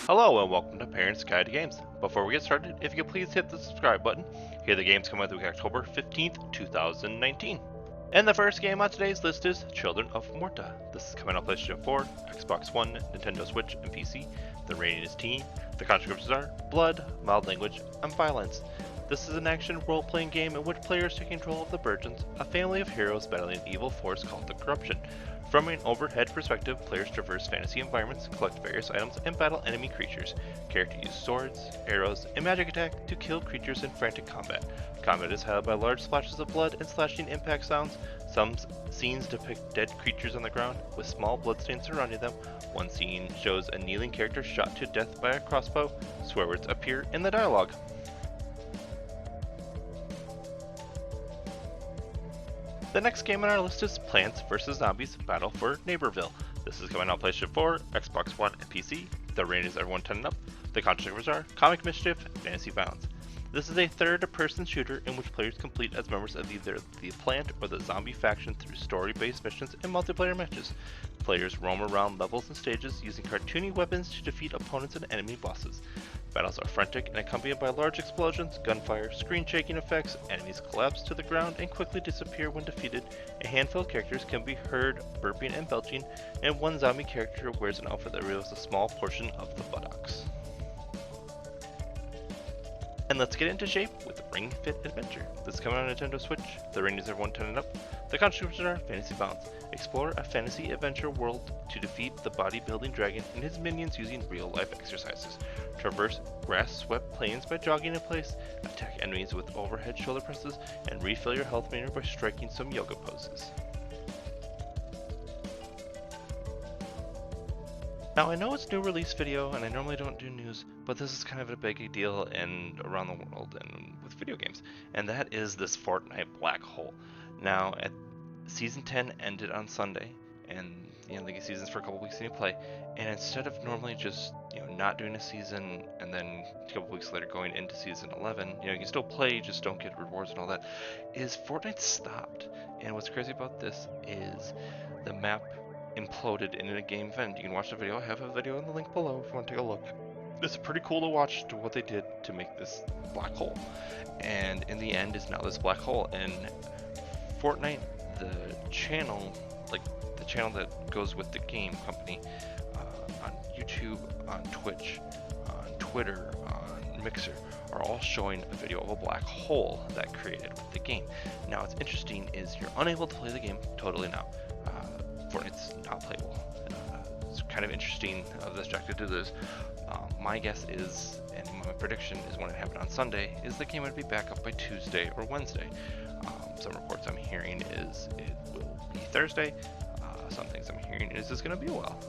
Hello and welcome to Parents Guide to Games. Before we get started, if you could please hit the subscribe button. Here the games come out through October 15th, 2019. And the first game on today's list is Children of Morta. This is coming out on PlayStation 4, Xbox One, Nintendo Switch, and PC. The rating is teen. The descriptors are blood, mild language, and violence. This is an action role-playing game in which players take control of the Virgins, a family of heroes battling an evil force called the Corruption. From an overhead perspective, players traverse fantasy environments, collect various items, and battle enemy creatures. Characters use swords, arrows, and magic attack to kill creatures in frantic combat. Combat is held by large splashes of blood and slashing impact sounds. Some scenes depict dead creatures on the ground, with small bloodstains surrounding them. One scene shows a kneeling character shot to death by a crossbow. Swear words appear in the dialogue. The next game on our list is Plants vs. Zombies Battle for Neighborville. This is coming out on PlayStation 4, Xbox One, and PC. The ratings are 110 and up. The controls are comic mischief, fantasy violence. This is a third-person shooter in which players complete as members of either the plant or the zombie faction through story-based missions and multiplayer matches. Players roam around levels and stages using cartoony weapons to defeat opponents and enemy bosses. Battles are frantic and accompanied by large explosions, gunfire, screen-shaking effects, enemies collapse to the ground and quickly disappear when defeated. A handful of characters can be heard burping and belching, and one zombie character wears an outfit that reveals a small portion of the buttocks. And let's get into shape with Ring Fit Adventure. This is coming on Nintendo Switch. The ratings are 110 and up. The controls are fantasy violence. Explore a fantasy adventure world to defeat the bodybuilding dragon and his minions using real-life exercises. Traverse grass-swept plains by jogging in place, attack enemies with overhead shoulder presses, and refill your health meter by striking some yoga poses. Now I know it's a new release video and I normally don't do news, but this is kind of a big deal around the world and with video games, and that is this Fortnite Black hole. Now Season 10 ended on Sunday, and they get seasons for a couple weeks and you play, and instead of normally just not doing a season and then a couple weeks later going into Season 11, you can still play, you just don't get rewards and all that, is Fortnite stopped. And what's crazy about this is the map imploded in a game event. You can watch the video. I have a video in the link below if you want to take a look. It's pretty cool to watch what they did to make this black hole, and in the end is now this black hole. And Fortnite, the channel, like the channel that goes with the game company, on YouTube, on Twitch, on Twitter, on Mixer, are all showing a video of a black hole that created with the game. Now what's interesting is you're unable to play the game totally now. Fortnite's not playable. It's kind of interesting of the objective to this. My guess is, and my prediction is when it happened on Sunday, is the game would be back up by Tuesday or Wednesday. Some reports I'm hearing is it will be Thursday. Some things I'm hearing is it's going to be a while,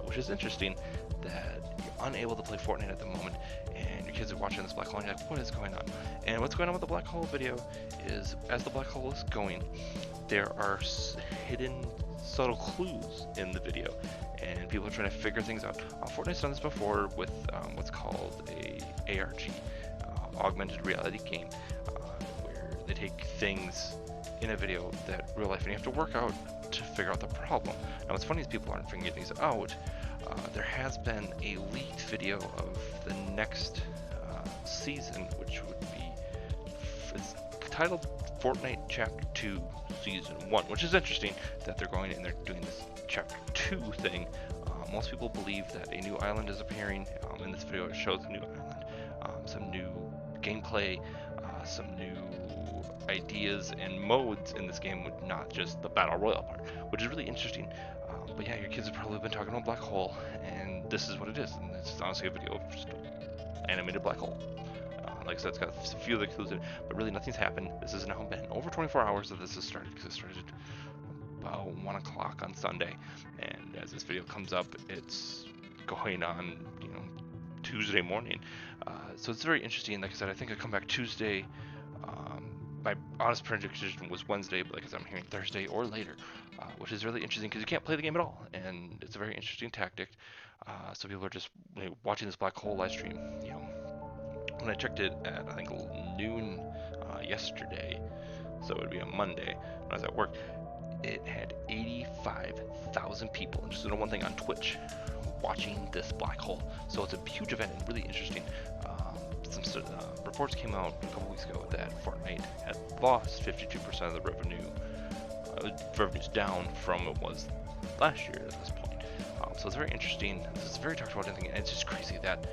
which is interesting that you're unable to play Fortnite at the moment, and your kids are watching this black hole and you're like, what is going on? And what's going on with the black hole video is, as the black hole is going, there are hidden subtle clues in the video, and people are trying to figure things out. Fortnite's done this before with what's called a ARG, augmented reality game, where they take things in a video that real life and you have to work out to figure out the problem. Now what's funny is people aren't figuring things out. There has been a leaked video of the next season, which would be, it's titled Fortnite Chapter 2 Season 1, which is interesting that they're going and they're doing this Chapter 2 thing. Most people believe that a new island is appearing. In this video it shows a new island, some new gameplay, some new ideas and modes in this game, with not just the Battle Royale part, which is really interesting. But yeah, your kids have probably been talking about black hole, and this is what it is, and it's honestly a video of just an animated black hole. Like I said, it's got a few of the clues in it, but really nothing's happened. This has now been over 24 hours that this has started, because it started about 1 o'clock on Sunday, and as this video comes up, it's going on, Tuesday morning. So it's very interesting. Like I said, I think I'll come back Tuesday. My honest prediction was Wednesday, but like I said, I'm hearing Thursday or later, which is really interesting because you can't play the game at all, and it's a very interesting tactic. So people are just watching this black hole live stream. When I checked it at, I think, noon yesterday, so it would be on Monday when I was at work, it had 85,000 people, and just one thing on Twitch watching this black hole. So it's a huge event and really interesting. Some reports came out a couple weeks ago that Fortnite had lost 52% of the revenue. Revenue's down from it was last year at this point. So it's very interesting. This is very talked about anything, and it's just crazy that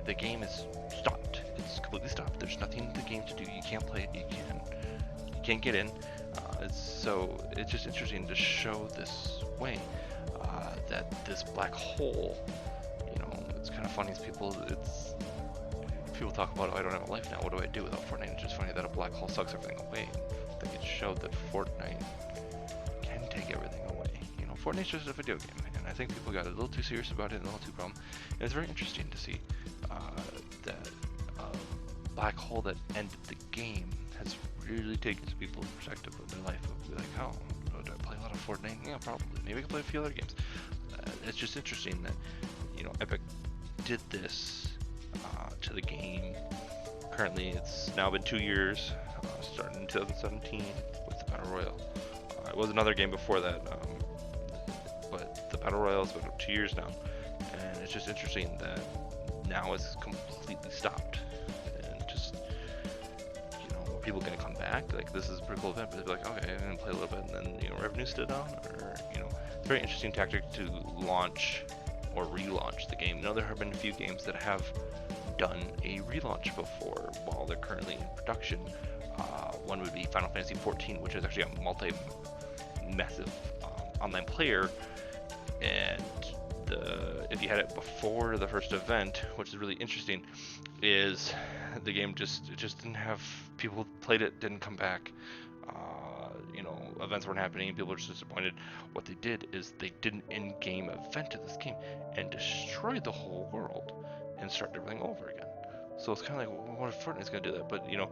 the game is stopped. It's completely stopped. There's nothing in the game to do. You can't play it. You can't get in. So it's just interesting to show this way that this black hole. You know, it's kind of funny as people talk about, oh, I don't have a life now. What do I do without Fortnite? It's just funny that a black hole sucks everything away. I think it showed that Fortnite can take everything away. You know, Fortnite's just a video game, and I think people got a little too serious about it and a little too problem. And it's very interesting to see that a black hole that ended the game has really taken some people's perspective of their life. Of be like, oh, do I play a lot of Fortnite? Yeah, probably. Maybe I can play a few other games. It's just interesting that, you know, Epic did this to the game. Currently, it's now been 2 years, starting in 2017 with the Battle Royale. It was another game before that, but the Battle Royale has been 2 years now, and it's just interesting that now it's completely stopped. And just, you know, are people gonna come back? Like, this is a pretty cool event, but they'll be like, okay, I'm gonna play a little bit, and then, you know, revenue's still down, or, you know, it's a very interesting tactic to launch or relaunch the game. You know, there have been a few games that have done a relaunch before while they're currently in production. One would be Final Fantasy XIV, which is actually a massive online player, and if you had it before the first event, which is really interesting, is the game just didn't have people who played it, didn't come back. You know, events weren't happening, people were just disappointed. What they did is they did an in-game event to this game and destroyed the whole world and started everything over again. So it's kind of like, well, what if Fortnite's gonna do that? But, you know,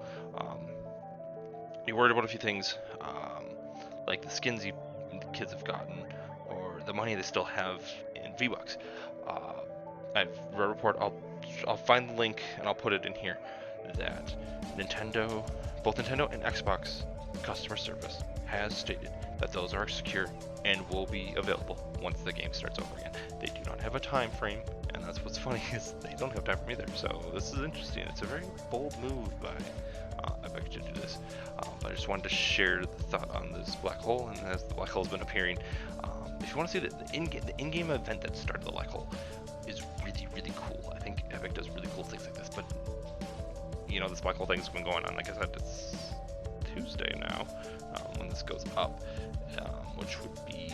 you're worried about a few things, like the skins the kids have gotten, or the money they still have in V-Bucks. I've read a report, I'll find the link and I'll put it in here, that both Nintendo and Xbox customer service has stated that those are secure and will be available once the game starts over again. They do not have a time frame, and that's what's funny, is they don't have time frame either. So this is interesting. It's a very bold move by Epic to do this. But I just wanted to share the thought on this black hole, and as the black hole's been appearing, if you want to see the in-game event that started the black hole is really, really cool. I think Epic does really cool things like this. But, you know, this black hole thing's been going on. Like I said, it's Tuesday now when this goes up, which would be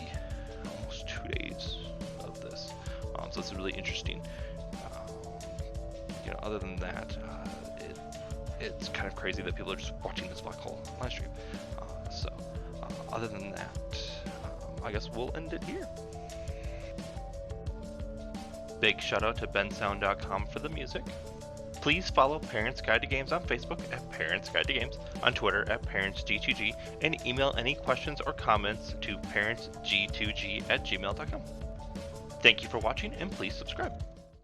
almost 2 days of this. So it's really interesting. You know, other than that, it's kind of crazy that people are just watching this black hole live stream. Other than that, I guess we'll end it here. Big shout out to bensound.com for the music. Please follow Parents Guide to Games on Facebook at Parents Guide to Games, on Twitter at ParentsG2G, and email any questions or comments to parentsg2g@gmail.com. Thank you for watching, and please subscribe.